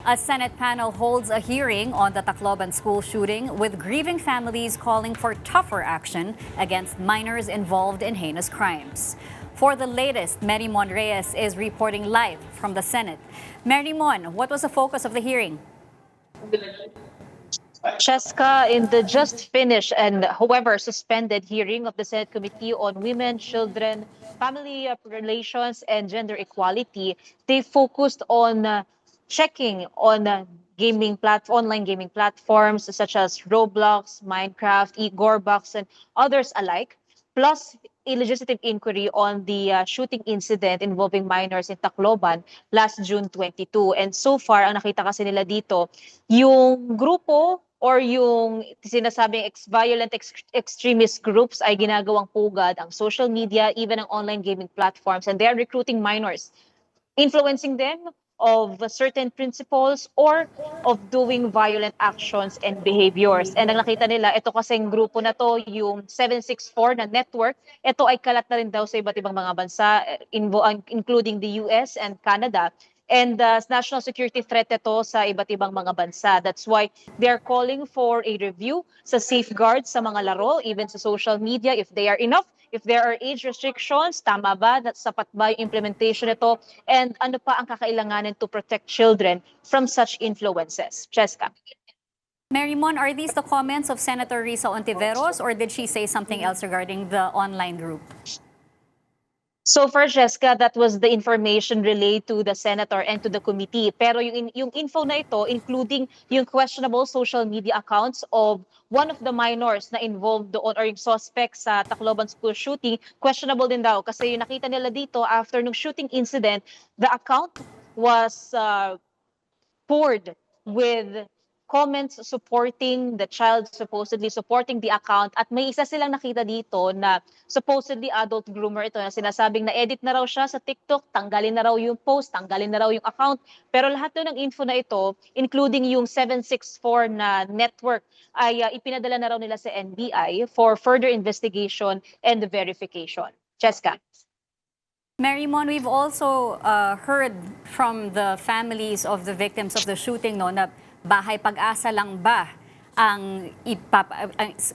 A Senate panel holds a hearing on the Tacloban school shooting with grieving families calling for tougher action against minors involved in heinous crimes. For the latest, Merimon Reyes is reporting live from the Senate. Merimon, what was the focus of the hearing? Cheska, in the just finished and however suspended hearing of the Senate Committee on Women, Children, Family Relations, and Gender Equality, they focused on checking on online gaming platforms such as Roblox, Minecraft, Egorbox, and others alike, plus a legislative inquiry on the shooting incident involving minors in Tacloban last June 22. And so far, ang nakita kasi nila dito, yung grupo or yung sinasabing violent extremist groups ay ginagawang pugad ang social media, even ang online gaming platforms, and they are recruiting minors, influencing them of certain principles or of doing violent actions and behaviors. And ang nakita nila, ito kasing grupo na to, yung 764 na network, ito ay kalat na rin daw sa iba't ibang mga bansa, including the US and Canada. And national security threat ito sa iba't ibang mga bansa. That's why they're calling for a review sa safeguards sa mga laro, even sa social media, if they are enough, if there are age restrictions, tama ba, sapat ba yung implementation nito, and ano pa ang kakailanganin to protect children from such influences. Cheska. Merimon, are these the comments of Senator Risa Ontiveros, or did she say something else regarding the online group? So for Jessica, that was the information relayed to the senator and to the committee. Pero yung info na ito, including yung questionable social media accounts of one of the minors na involved doon or yung suspect sa Tacloban school shooting, questionable din daw. Kasi yung nakita nila dito, after nung shooting incident, the account was poured with comments supporting the child, supposedly supporting the account. At may isa silang nakita dito na supposedly adult groomer ito na sinasabing na-edit na raw siya sa TikTok, tanggalin na raw yung post, tanggalin na raw yung account. Pero lahat ng info na ito, including yung 764 na network, ay ipinadala na raw nila sa NBI for further investigation and verification. Cheska. Merimon, we've also heard from the families of the victims of the shooting, no, na bahay pag-asa lang ba ang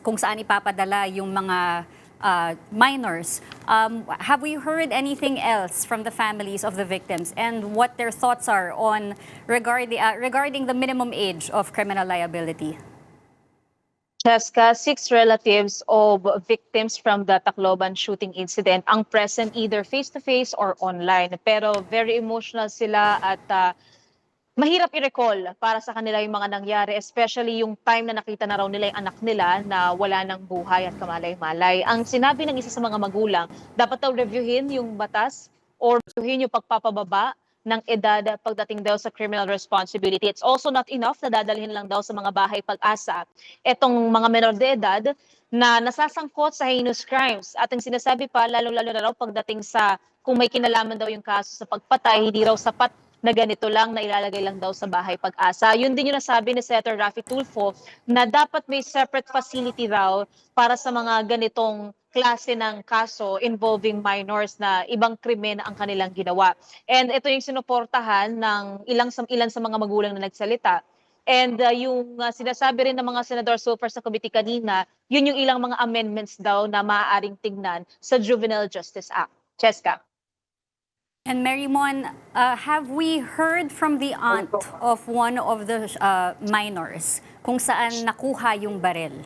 kung saan ipapadala yung mga minors. Have we heard anything else from the families of the victims and what their thoughts are on regarding the minimum age of criminal liability? Cheska, 6 relatives of victims from the Tacloban shooting incident ang present either face-to-face or online. Pero very emotional sila at mahirap i-recall para sa kanila yung mga nangyari, especially yung time na nakita na raw nila yung anak nila na wala ng buhay at kamalay-malay. Ang sinabi ng isa sa mga magulang, dapat daw reviewin yung batas or reviewin yung pagpapababa ng edad pagdating daw sa criminal responsibility. It's also not enough na dadalhin lang daw sa mga bahay pag-asa etong mga menor de edad na nasasangkot sa heinous crimes. At ang sinasabi pa, lalong-lalo na raw pagdating sa kung may kinalaman daw yung kaso sa pagpatay, hindi raw sapat na ganito lang na ilalagay lang daw sa bahay pag-asa. Yun din yung nasabi ni Senator Raffy Tulfo na dapat may separate facility raw para sa mga ganitong klase ng kaso involving minors na ibang krimen ang kanilang ginawa. And ito yung sinuportahan ng ilan sa mga magulang na nagsalita. And yung sinasabi rin ng mga senador so far sa committee kanina, yun yung ilang mga amendments daw na maaaring tignan sa Juvenile Justice Act. Cheska. And Merimon, have we heard from the aunt of one of the minors kung saan nakuha yung baril?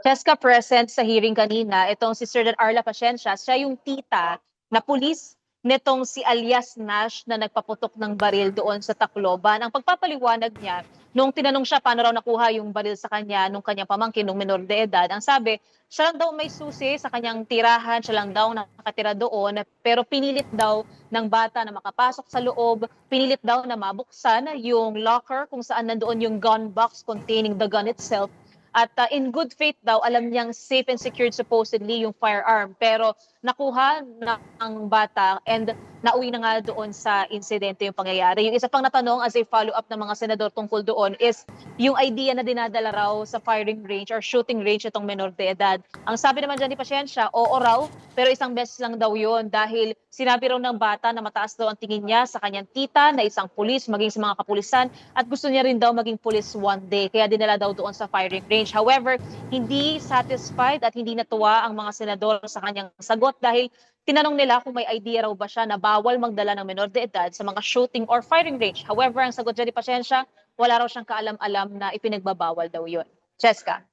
Cheska, present sa hearing kanina, itong si Sir Arla Pasensya, siya yung tita na pulis nitong si alias Nash na nagpaputok ng baril doon sa Tacloban. Ang pagpapaliwanag niya, nung tinanong siya paano raw nakuha yung baril sa kanya, nung kanyang pamangkin, nung menor de edad, ang sabi, siya lang daw may susi sa kanyang tirahan, siya lang daw nakatira doon, pero pinilit daw ng bata na makapasok sa loob, pinilit daw na mabuksan yung locker kung saan nandoon yung gun box containing the gun itself. At in good faith daw, alam niyang safe and secured supposedly yung firearm. Pero nakuha ng bata and nauwi na nga doon sa insidente yung pangyayari. Yung isa pang natanong as a follow-up ng mga senador tungkol doon is yung idea na dinadala raw sa firing range or shooting range itong menor de edad. Ang sabi naman dyan ni Pasensya, oo raw, pero isang beses lang daw yun dahil sinabi raw ng bata na mataas daw ang tingin niya sa kanyang tita na isang pulis, maging sa mga kapulisan, at gusto niya rin daw maging pulis one day. Kaya dinala daw doon sa firing range. However, hindi satisfied at hindi natuwa ang mga senador sa kanyang sagot dahil tinanong nila kung may idea raw ba siya na bawal magdala ng menor de edad sa mga shooting or firing range. However, ang sagot dyan ni Pasensya, wala raw siyang kaalam-alam na ipinagbabawal daw yun. Cheska.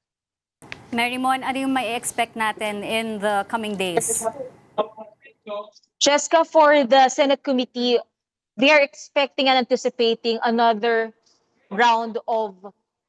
Mary Mon, ano yung may expect natin in the coming days? Cheska, for the Senate committee, they are expecting and anticipating another round of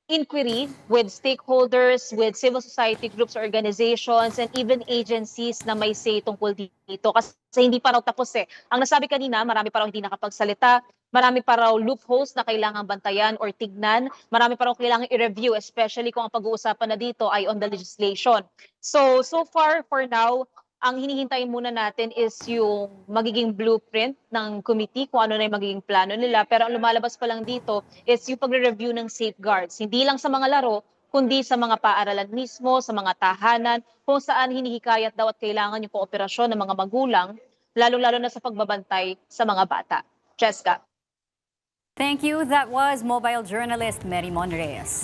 inquiry with stakeholders, with civil society groups, organizations, and even agencies na may say tungkol dito. Kasi hindi pa raw tapos eh. Ang nasabi kanina, marami pa raw hindi nakapagsalita, marami pa raw loopholes na kailangang bantayan or tignan, marami pa raw kailangang i-review, especially kung ang pag-uusapan na dito ay on the legislation. So far, for now, ang hinihintay muna natin is yung magiging blueprint ng committee, kung ano na yung magiging plano nila. Pero ang lumalabas pa lang dito is yung pagre-review ng safeguards. Hindi lang sa mga laro, kundi sa mga paaralan mismo, sa mga tahanan, kung saan hinihikayat daw at kailangan yung kooperasyon ng mga magulang, lalo-lalo na sa pagbabantay sa mga bata. Cheska. Thank you. That was mobile journalist Mary Mon Reyes.